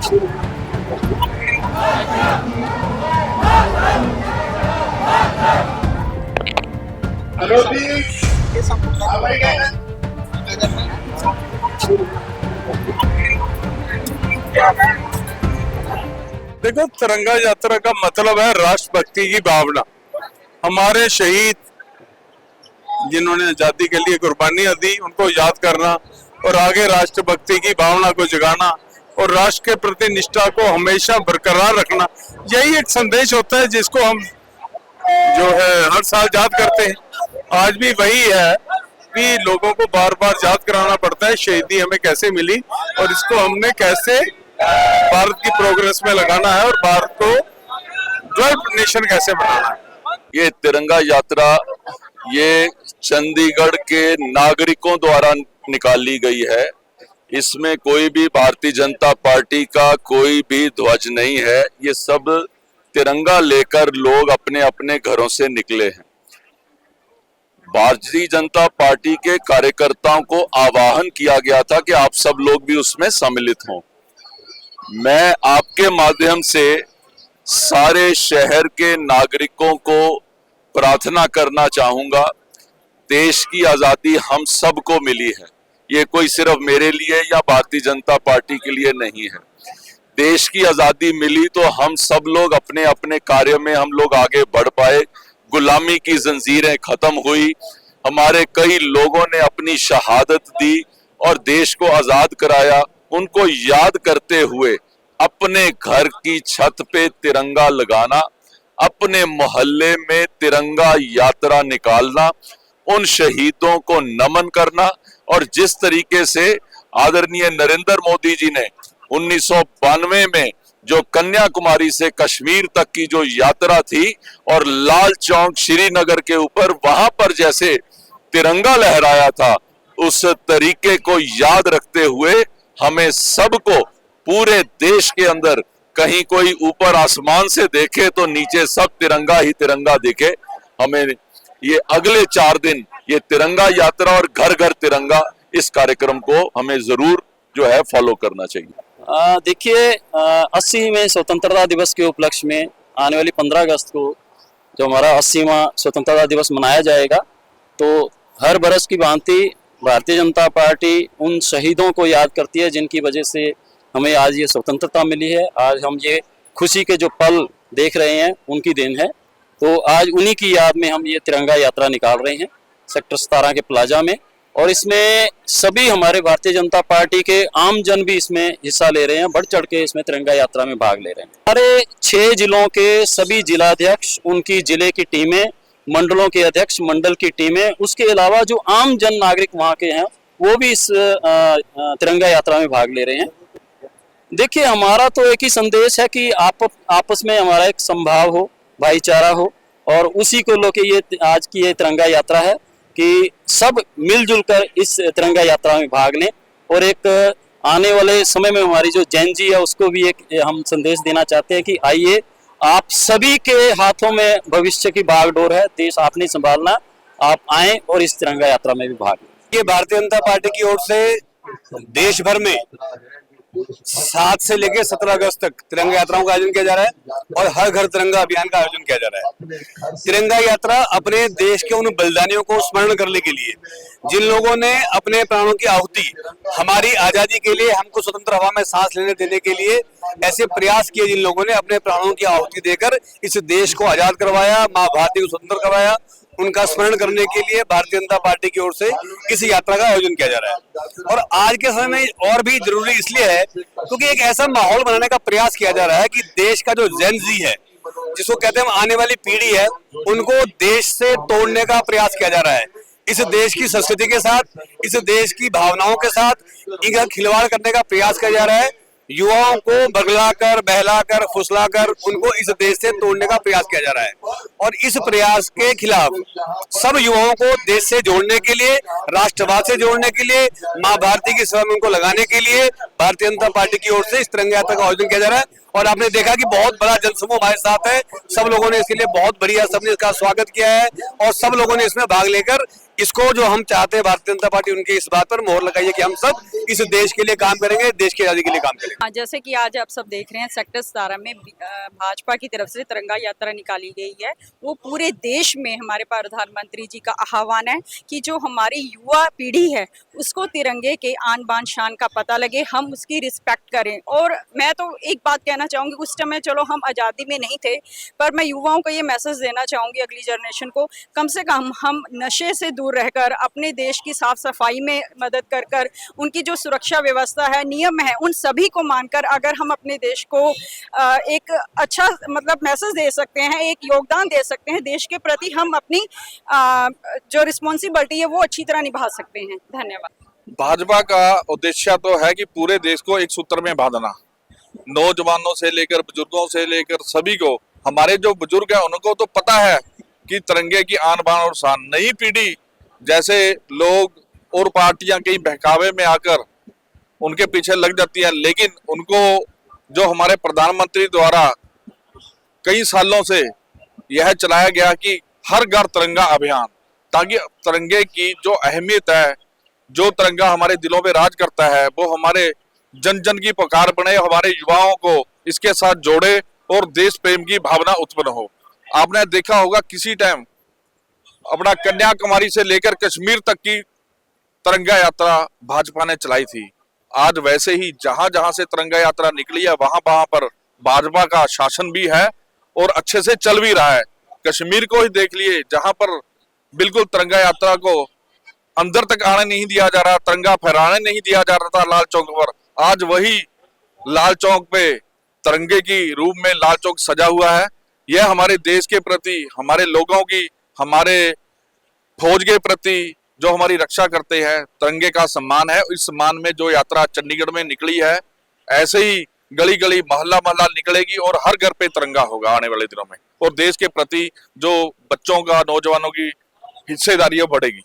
देखो, तिरंगा यात्रा का मतलब है राष्ट्रभक्ति की भावना। हमारे शहीद जिन्होंने आजादी के लिए कुर्बानियां दी, उनको याद करना और आगे राष्ट्रभक्ति की भावना को जगाना और राष्ट्र के प्रति निष्ठा को हमेशा बरकरार रखना, यही एक संदेश होता है जिसको हम जो है हर साल याद करते हैं। आज भी वही है कि लोगों को बार बार याद कराना पड़ता है शहीदी हमें कैसे मिली और इसको हमने कैसे भारत की प्रोग्रेस में लगाना है और भारत को डेवलप्ड नेशन कैसे बनाना है। ये तिरंगा यात्रा ये चंडीगढ़ के नागरिकों द्वारा निकाली गई है। इसमें कोई भी भारतीय जनता पार्टी का कोई भी ध्वज नहीं है। ये सब तिरंगा लेकर लोग अपने अपने घरों से निकले हैं। भारतीय जनता पार्टी के कार्यकर्ताओं को आह्वान किया गया था कि आप सब लोग भी उसमें सम्मिलित हों। मैं आपके माध्यम से सारे शहर के नागरिकों को प्रार्थना करना चाहूंगा, देश की आजादी हम सबको मिली है। ये कोई सिर्फ मेरे लिए या भारतीय जनता पार्टी के लिए नहीं है। देश की आजादी मिली तो हम सब लोग अपने अपने कार्य में हम लोग आगे बढ़ पाए। गुलामी की जंजीरें खत्म हुई, हमारे कई लोगों ने अपनी शहादत दी और देश को आजाद कराया। उनको याद करते हुए अपने घर की छत पे तिरंगा लगाना, अपने मोहल्ले में तिरंगा यात्रा निकालना, उन शहीदों को नमन करना और जिस तरीके से आदरणीय नरेंद्र मोदी जी ने 1992 में जो कन्याकुमारी से कश्मीर तक की जो यात्रा थी और लाल चौक श्रीनगर के ऊपर वहां पर जैसे तिरंगा लहराया था, उस तरीके को याद रखते हुए हमें सबको पूरे देश के अंदर कहीं कोई ऊपर आसमान से देखे तो नीचे सब तिरंगा ही तिरंगा दिखे। हमें ये अगले 4 दिन ये तिरंगा यात्रा और घर घर तिरंगा इस कार्यक्रम को हमें जरूर जो है फॉलो करना चाहिए। देखिए, 80वें स्वतंत्रता दिवस के उपलक्ष्य में आने वाली 15 अगस्त को जो हमारा 80वां स्वतंत्रता दिवस मनाया जाएगा, तो हर बरस की भांति भारतीय जनता पार्टी उन शहीदों को याद करती है जिनकी वजह से हमें आज ये स्वतंत्रता मिली है। आज हम ये खुशी के जो पल देख रहे हैं उनकी देन है। तो आज उन्हीं की याद में हम ये तिरंगा यात्रा निकाल रहे हैं सेक्टर 17 के प्लाजा में, और इसमें सभी हमारे भारतीय जनता पार्टी के आम जन भी इसमें हिस्सा ले रहे हैं, बढ़ चढ़ के इसमें तिरंगा यात्रा में भाग ले रहे हैं। हमारे 6 जिलों के सभी जिलाध्यक्ष, उनकी जिले की टीमें, मंडलों के अध्यक्ष, मंडल की टीमें, उसके अलावा जो आम जन नागरिक वहाँ के हैं वो भी इस तिरंगा यात्रा में भाग ले रहे हैं। देखिए, हमारा तो एक ही संदेश है कि आपस में हमारा एक संभाव हो, भाईचारा हो, और उसी को लेके ये आज की ये तिरंगा यात्रा है कि सब मिलजुल कर इस तिरंगा यात्रा में भाग लें। और एक आने वाले समय में हमारी जो जैन जी है उसको भी एक हम संदेश देना चाहते हैं कि आइए, आप सभी के हाथों में भविष्य की बागडोर है, देश आपने संभालना, आप आएं और इस तिरंगा यात्रा में भी भाग लें। ये भारतीय जनता पार्टी की ओर से देश भर में 7 से लेकर 17 अगस्त तक तिरंगा यात्राओं का आयोजन किया जा रहा है और हर घर तिरंगा अभियान का आयोजन किया जा रहा है। तिरंगा यात्रा अपने देश के उन बलिदानियों को स्मरण करने के लिए, जिन लोगों ने अपने प्राणों की आहुति हमारी आजादी के लिए, हमको स्वतंत्र हवा में सांस लेने देने के लिए ऐसे प्रयास किए, जिन लोगों ने अपने प्राणों की आहुति देकर इस देश को आजाद करवाया, माँ भारती को स्वतंत्र करवाया, उनका स्मरण करने के लिए भारतीय जनता पार्टी की ओर से इस यात्रा का आयोजन किया जा रहा है। और आज के समय में और भी जरूरी इसलिए है क्योंकि एक ऐसा माहौल बनाने का प्रयास किया जा रहा है कि देश का जो जेन जी है, जिसको कहते हैं आने वाली पीढ़ी है, उनको देश से तोड़ने का प्रयास किया जा रहा है। इस देश की संस्कृति के साथ, इस देश की भावनाओं के साथ इनका खिलवाड़ करने का प्रयास किया जा रहा है। युवाओं को बगलाकर, बहलाकर, फुसलाकर उनको इस देश से तोड़ने का प्रयास किया जा रहा है। और इस प्रयास के खिलाफ सब युवाओं को देश से जोड़ने के लिए, राष्ट्रवाद से जोड़ने के लिए, माँ भारती की सेवा में उनको लगाने के लिए भारतीय जनता पार्टी की ओर से इस तिरंगा यात्रा का आयोजन किया जा रहा है। और आपने देखा कि बहुत बड़ा जनसमूह हमारे साथ है, सब लोगों ने इसके लिए बहुत बढ़िया, सबने इसका स्वागत किया है और सब लोगों ने इसमें भाग लेकर इसको जो हम चाहते हैं भारतीय जनता पार्टी उनके इस बात पर मोहर लगाई है कि हम सब इस देश के लिए काम करेंगे, देश की आजादी के लिए काम करेंगे। जैसे कि आज आप सब देख रहे हैं सेक्टर 17 में भाजपा की तरफ से तिरंगा यात्रा निकाली गई है। वो पूरे देश में हमारे प्रधानमंत्री जी का आह्वान है कि जो हमारी युवा पीढ़ी है उसको तिरंगे के आन बान शान का पता लगे, हम उसकी रिस्पेक्ट करें। और मैं तो एक बात कहना चाहूँगी, उस समय चलो हम आज़ादी में नहीं थे, पर मैं युवाओं को ये मैसेज देना चाहूँगी, अगली जनरेशन को, कम से कम हम नशे से दूर रहकर अपने देश की साफ सफाई में मदद कर कर उनकी जो सुरक्षा व्यवस्था है, नियम है, उन सभी को मानकर अगर हम अपने देश को एक अच्छा मतलब मैसेज दे सकते हैं, एक योगदान दे सकते हैं देश के प्रति, हम अपनी जो रिस्पॉन्सिबिलिटी है वो अच्छी तरह निभा सकते हैं। धन्यवाद। भाजपा का उद्देश्य तो है कि पूरे देश को एक सूत्र में बांधना, नौजवानों से लेकर बुजुर्गों से लेकर सभी को। हमारे जो बुजुर्ग हैं उनको तो पता है कि तिरंगे की आन बान और शान। नई पीढ़ी जैसे लोग और पार्टियां कहीं बहकावे में आकर उनके पीछे लग जाती है, लेकिन उनको जो हमारे प्रधानमंत्री द्वारा कई सालों से यह चलाया गया कि हर घर तिरंगा अभियान, ताकि तिरंगे की जो अहमियत है, जो तिरंगा हमारे दिलों पे राज करता है, वो हमारे जन जन की पुकार बने, हमारे युवाओं को इसके साथ जोड़े और देश प्रेम की भावना उत्पन्न हो। आपने देखा होगा किसी टाइम अपना कन्याकुमारी से लेकर कश्मीर तक की तिरंगा यात्रा भाजपा ने चलाई थी। आज वैसे ही जहां जहां से तिरंगा यात्रा निकली है वहां वहां पर भाजपा का शासन भी है और अच्छे से चल भी रहा है। कश्मीर को ही देख लिए, जहां पर बिल्कुल तिरंगा यात्रा को अंदर तक आने नहीं दिया जा रहा, तिरंगा फहराने नहीं दिया जा रहा था लाल चौक पर। आज वही लाल चौक पे तिरंगे की रूप में लाल चौक सजा हुआ है। यह हमारे देश के प्रति, हमारे लोगों की, हमारे फौज के प्रति जो हमारी रक्षा करते हैं, तिरंगे का सम्मान है। इस सम्मान में जो यात्रा चंडीगढ़ में निकली है, ऐसे ही गली गली मोहल्ला मोहल्ला निकलेगी और हर घर पे तिरंगा होगा आने वाले दिनों में। और देश के प्रति जो बच्चों का, नौजवानों की हिस्सेदारी बढ़ेगी।